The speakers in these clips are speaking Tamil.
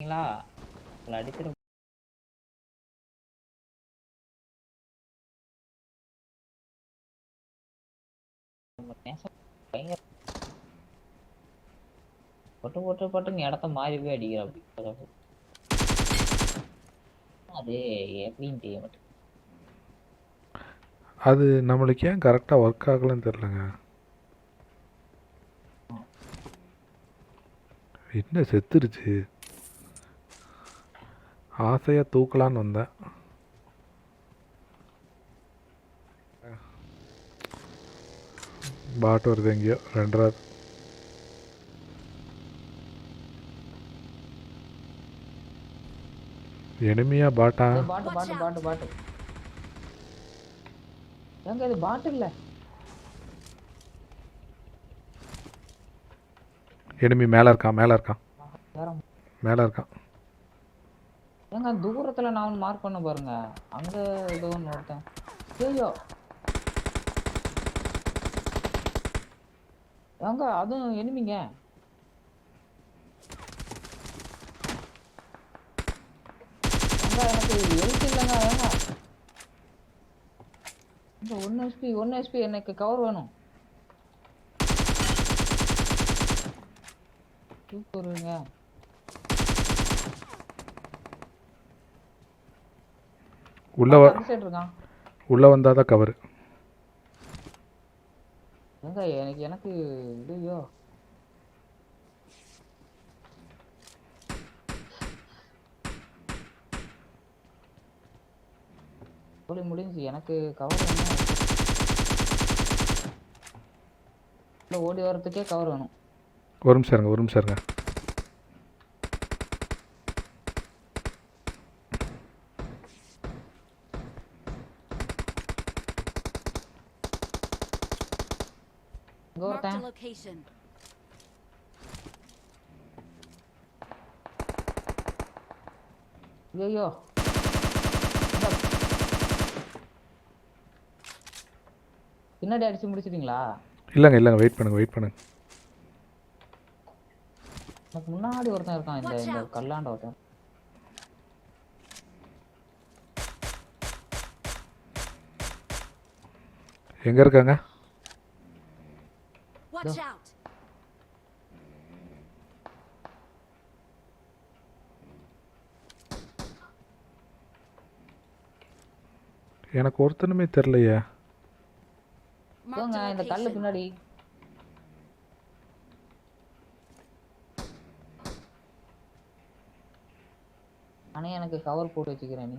ங்களா உங்களை அடிச்சிட பயங்கர பொட்டு பொட்டு பொட்டுன்னு இடத்த மாறி போய் அடிக்கிற அப்படி அது எப்படின்னு தெரிய மாட்டேன். அது நம்மளுக்கு ஏன் கரெக்டாக ஒர்க் ஆகலன்னு தெரிலங்க. என்ன செத்துருச்சு. ஆசையாக தூக்கலான்னு வந்தேன். பாட்டு வருது எங்கேயோ 2வது. எனிமையா பாட்டா? பாட்டு பாட்டு பாட்டு பாட்டு எங்க இது பாட்டு இல்ல. எனிமி மேலே இருக்கான் மேலே இருக்கான் மேலே இருக்கான். ஏங்க தூரத்துல நான் ஒன்று மார்க் பண்ண பாருங்க. அங்க ஏதோ ஒன்று ஒருத்தன். ஐயோ ஏங்க அதுவும் எனிமிங்க. எனக்கு எழுத்து இல்லைங்க. ஏங்க இந்த 1 HP எனக்கு கவர் வேணும். சூப்பருங்க. உள்ள வந்தாதான் கவர். ஏங்க எனக்கு ஐயோ முடிஞ்சு எனக்கு கவர் வேணும். ஓடி வரதுக்கே கவர் வேணும். ஒரு நிமிஷம் இருங்க. ஐயோ பின்னாடி அடிச்சு முடிச்சிட்டீங்களா? இல்லைங்க வெயிட் பண்ணுங்க. எனக்கு முன்னாடி ஒருத்தன் இருக்கான். இந்த கல்லாண்ட ஒருத்தன். எங்க இருக்காங்க? எனக்கு ஒருத்தனுமே தெரியலையே. இந்த கல்லு பின்னாடி. ஆனா எனக்கு கவர் போட்டு வச்சுக்கிறேன். நீ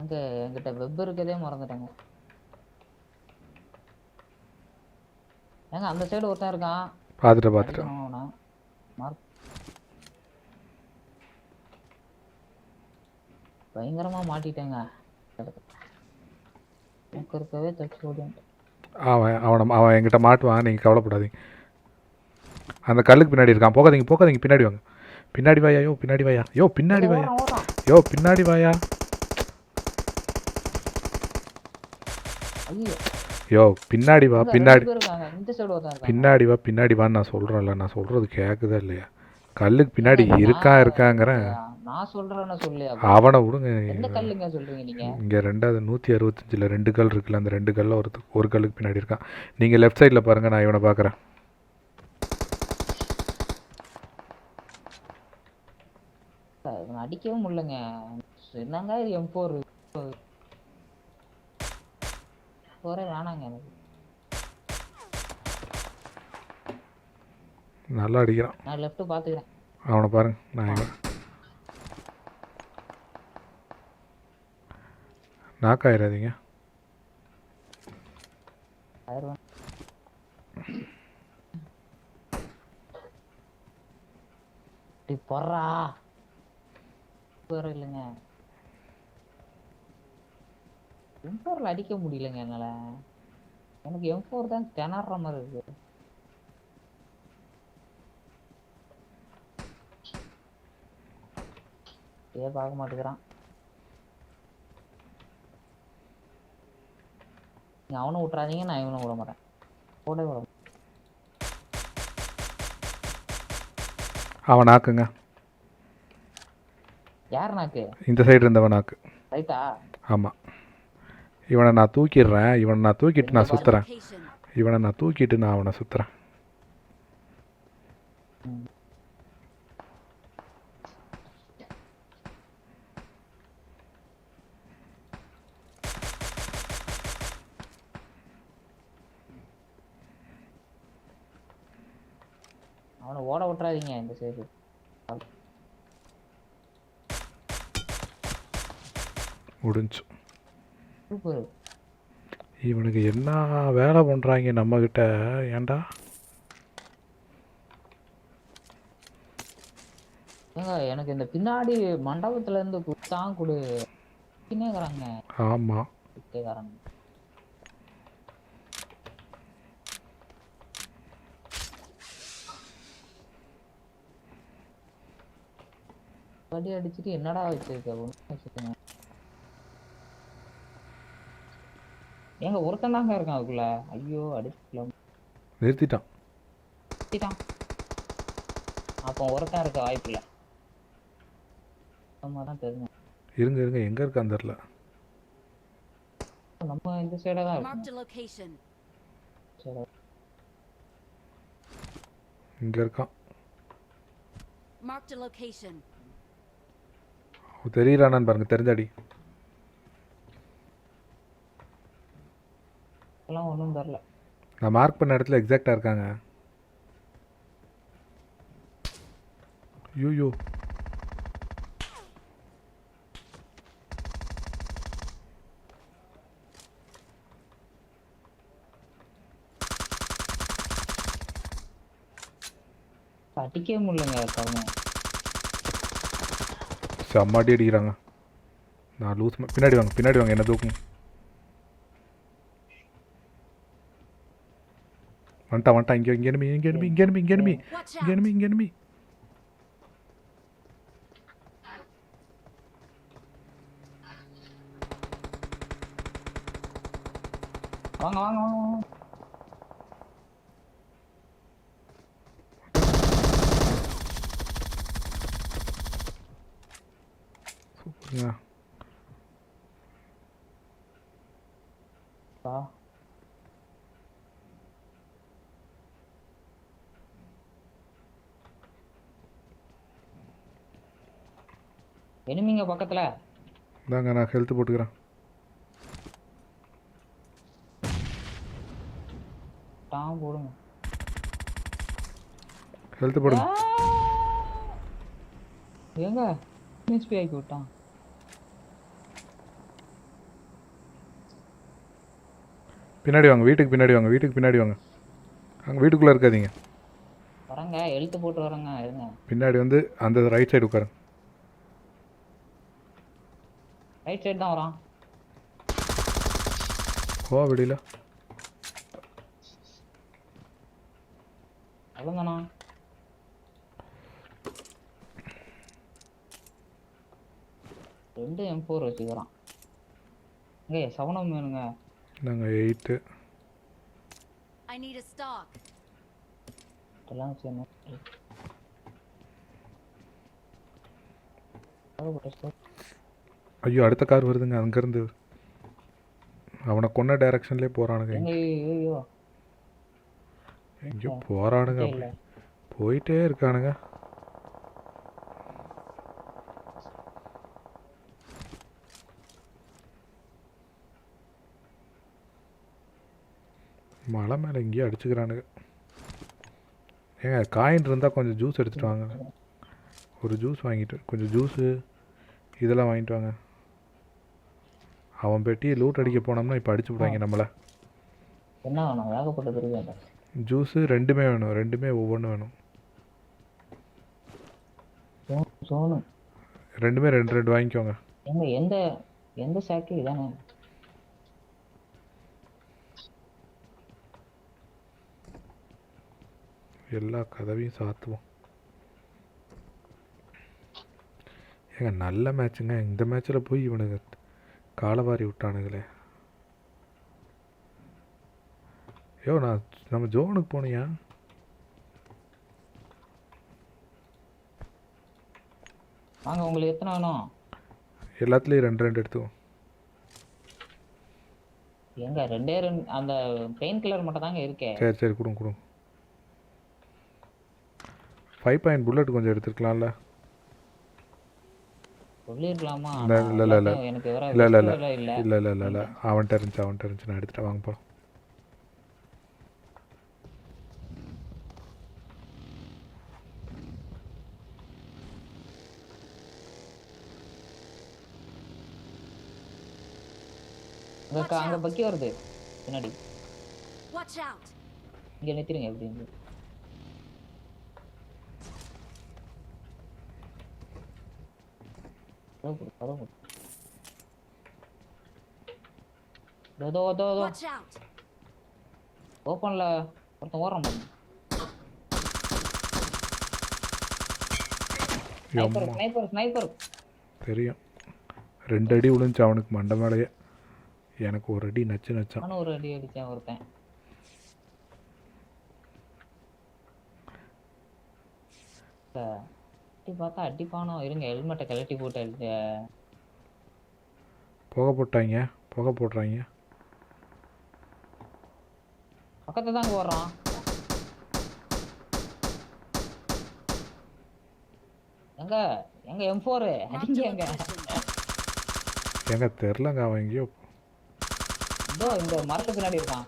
அங்க என்கிட்ட வெப் இருக்கதே மறந்துட்டேங்க. ஏங்க அந்த சைடு ஒருத்தன் இருக்கான். பாத்துட்டேன். பயங்கரமா மாட்டிட்டேங்க. எனக்கு இருக்கவே தச்சு ஓடிட்டு. அவன் என்கிட்ட மாட்டுவான், நீங்க கவலைப்படாதீங்க. அந்த கல்லுக்கு பின்னாடி இருக்கான். போகாதீங்க பின்னாடி வாங்க. பின்னாடி வாயா. பின்னாடி வாயா. பின்னாடி வா. பின்னாடி வான்னு நான் சொல்றேன்ல. நான் சொல்றது கேக்குதா இல்லையா? கல்லுக்கு பின்னாடி இருக்காங்கிறேன். நான் சொல்றேன்னு சொல்லி அவனை விடுங்க. எந்த கல்லுங்க சொல்றீங்க நீங்க? இங்க 165ல 2 கல் இருக்குல்ல. அந்த 2 கல்ல ஒரு கல்லுக்கு பின்னாடி இருக்கான். நீங்க லெஃப்ட் சைடுல பாருங்க, நான் இவனை பாக்குறேன். அடிக்கவும் முடியலங்க. என்னங்க இது M4 ஒரே வேணாங்க எனக்கு. நல்லா அடிக்கிறான். நான் லெஃப்ட் பாத்துக்கிறேன். அவனை பாருங்க. நான் நாக்காயிராதீங்க. பொறா இல்லைங்க. M4ல அடிக்க முடியலங்க என்னால. எனக்கு M4 தான் திணற மாதிரி இருக்கு. பார்க்க மாட்டேங்கிறான். அவனை விட்றாதீங்க, நான் இவனை விட மாட்டேன். விட விட அவன் நாக்குங்க. யார் நாக்கு? இந்த சைடு இருந்தவன் நாக்கு. ரைட்டா? ஆமாம். இவனை நான் தூக்கிடுறேன். இவனை நான் தூக்கிட்டு நான் சுற்றுறேன். இவனை நான் தூக்கிட்டு நான் அவனை சுற்றுறேன். அவனை ஓட விட்டுறாதீங்க இந்த சைடு. முடிஞ்சு. சூப்பர். இவனுக்கு என்ன வேலை பண்ணுறாங்க நம்மக்கிட்ட? ஏன்டா ஏங்க எனக்கு இந்த பின்னாடி மண்டபத்துல இருந்து குத்தான் கொடு பின்னேங்கிறாங்க. ஆமாம். குத்தேக்காரங்க. படி அடிச்சுட்டு என்னடா வச்சிருக்க? வச்சுக்கோங்க. ஏங்க ஒருத்தன் தாங்க இருக்கான் அதுக்குள்ள. ஐயோ அடிச்சுக்கலாம். நிறுத்திட்டான். நிறுத்திட்டான். அப்போ ஒருத்தன் இருக்க வாய்ப்பு இல்லை. தான் தெரியும். இருங்க இருங்க, எங்கே இருக்கான்னு தெரில. நம்ம இந்த சைடாக தான் இருக்கும். இங்கே இருக்கான். தெரியறானான்னு பாருங்க. தெரிஞ்சாடி எல்லாம் ஒன்றும் தெரில. நான் மார்க் பண்ண இடத்துல எக்ஸாக்டாக இருக்காங்க. ஐயோ அடிக்கவே முடியலங்க. கவனம் செம்மாட்டி அடிக்கிறாங்க. நான் லூஸ். பின்னாடி வாங்க, பின்னாடி வாங்க, என்ன தூக்கும். வந்துட்டான் வந்துட்டான். இங்கே enemy, இங்கே enemy, இங்கே enemy, இங்கே enemy, இங்கே enemy, இங்கே enemy. வாங்க வாங்க வாங்க. சூப்பருங்க. எனிமிங்க பக்கத்துல. இந்தாங்க நான் ஹெல்த் போட்டுக்கிறேன். டாம் போடுங்க. ஹெல்த் போடுங்க. ஏங்க மிஸ்பி ஆக்கி விட்டான். பின்னாடி வாங்க, வீட்டுக்கு பின்னாடி வாங்க, வீட்டுக்கு பின்னாடி வாங்க. அங்கே வீட்டுக்குள்ளே இருக்காதீங்க. வரங்க, எழுத்து போட்டு வரங்க. இருங்க. பின்னாடி வந்து அந்த ரைட் சைடு உட்காருங்க. ரைட் சைடு தான் வரான். ஓ வெளியில. அவ்வளோதானா? ரெண்டு M4 வச்சுக்கிறான். இங்கே சவனம் வேணுங்க. நாங்கள் 8. இதெல்லாம் வச்சு ஐயோ அடுத்த கார் வருதுங்க அங்கேருந்து. அவனை கொன்ன டைரக்ஷன்லேயே போகிறானுங்க. ஐயோ எங்கேயோ போகிறானுங்க. போயிட்டே இருக்கானுங்க. மலை மேலே எங்கேயோ அடிச்சுக்கிறானுங்க. ஏங்க காயின் இருந்தால் கொஞ்சம் ஜூஸ் எடுத்துகிட்டு வாங்க. ஒரு ஜூஸ் வாங்கிட்டு, கொஞ்சம் ஜூஸு இதெல்லாம் வாங்கிட்டு வாங்க. அவன் பெட்டியை லூட் அடிக்க போனோம்னா இப்போ அடிச்சு விடுவாங்க நம்மளை. என்ன வேணும்? ஏகப்பட்டது. ஜூஸு ரெண்டுமே வேணும், ரெண்டுமே ஒவ்வொன்றும் வேணும். ரெண்டுமே ரெண்டு ரெண்டு வாங்கிக்கோங்க. எந்த எந்த சாக்கு இதானே? எல்லா கதவையும் சாத்துவோம். ஏங்க நல்ல மேட்சுங்க. இந்த மேட்ச்சில் போய் இவனுங்க காலவாரி விட்டானுங்களே. ஐயோ நம்ம ஜோனுக்கு போனியா? வாங்க, உங்களுக்கு எத்தனை வேணும்? எல்லாத்துலேயும் 2 எடுத்துக்கோ. எங்க 2 அந்த பெயின் கில்லர் மட்டும் தாங்க இருக்கே. சரி கொடுங்க. 5 பாயிண்ட் புல்லட் கொஞ்சம் எடுத்துருக்கலாம்ல. சொல்லிருக்கலாமா? இல்லை எனக்கு வேற இல்லை அவன்கிட்ட இருந்துச்சு நான் எடுத்துகிட்டு வாங்க போகிறோம். அங்க பக்கி வருது பின்னாடி. Watch out. இங்க நிறுத்திடுங்க. எப்படி இருந்து Watch out. ஓபன்ல ஒருத்தன் ஓடுறான் பாருங்க. ஸ்னைப்பர் தெரியும். 2 அடி விழுந்துச்சு அவனுக்கு மண்டை மேலேயே. எனக்கு 1 அடி நச்சான். நானும் 1 அடி அடிச்சேன் ஒருத்தன். பார்த்தா அடிப்பானோ. இருங்க, ஹெல்மெட்டை கழட்டி போட்டு புகை போடுறாங்க. பக்கத்துல தான் ஓடுறான். எங்க M4 அடிங்க. எங்க தெரிலங்க, அவன் எங்கேயோ இந்த மரத்துக்கு பின்னாடி இருக்கான்.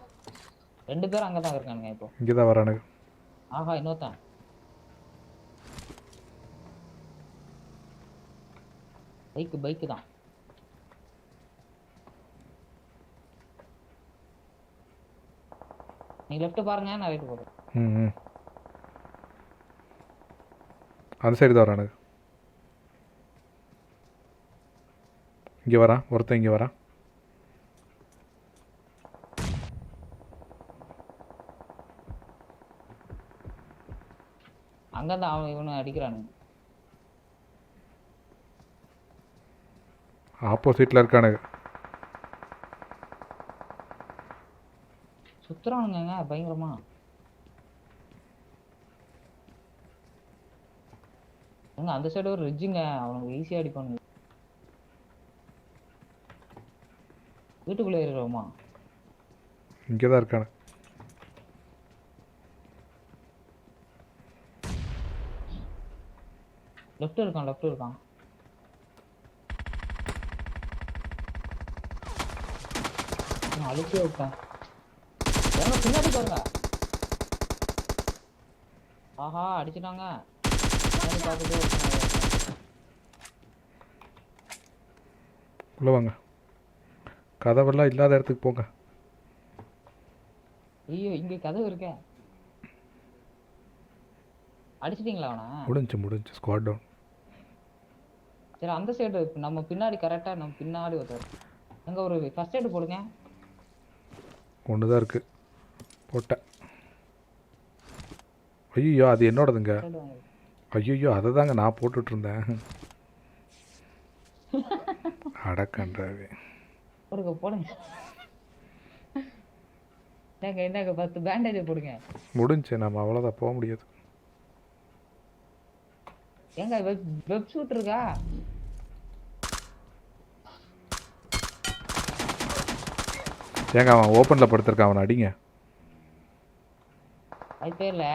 2 பேரும் அங்கதான் இருக்கானுங்க. இப்போ இங்கதான் வரானுங்க. ஆஹா, இன்னொருத்தன் பைக்கு தான். நீங்க லெஃப்ட் பாருங்க, நான் ரைட் போறேன். அந்த சைடு தான் வரானுங்க. இங்கே வரான் ஒருத்தன். இங்கே வரான். அங்கதான் அவன் இவனு அடிக்கிறானுங்க. ஆப்போசிட்டில் இருக்கானுங்க. சுத்துறானுங்க பயங்கரமா. அந்த சைடு ஒரு ரிட்ஜுங்க. அவனுக்கு ஈஸியா அடிப்பானுங்க. வீட்டுக்குள்ளே இருக்கிறோமா? இங்கே தான் இருக்கானு. லெஃப்ட் இருக்கான். நான் அழுத்தியே விட்டேன். பின்னாடி பாருங்க. ஆஹா, அடிச்சுட்டாங்க. உள்ள வாங்க. கதவெல்லாம் இல்லாத இடத்துக்கு போங்க. ஐயோ, இங்க கதவு இருக்க. அடிச்சிட்டீங்களா அவனை? முடிஞ்சு ஸ்குவாட் டவுன். சரி, அந்த சைடு நம்ம பின்னாடி கரெக்டா நம்ம பின்னாடி ஒருத்தர். அங்க ஒரு ஃபர்ஸ்ட் எய்ட் போடுங்க. ஒன்று தான் இருக்கு, போட்டேன். ஐயோ, அது என்னோடதுங்க. ஐயோ, அதை தாங்க நான் போட்டுட்டு இருந்தேன். அடக்கன்றாவே. போடுங்க. என்னங்க 10 பேண்டேஜ் போடுங்க. முடிஞ்சு, நம்ம அவ்வளோதான், போக முடியாது. ஏங்க வெப் ஷூட் இருக்கா? ஏங்க அவன் ஓப்பனில் படுத்திருக்கான், அவனை அடிங்க. அது பேர்ல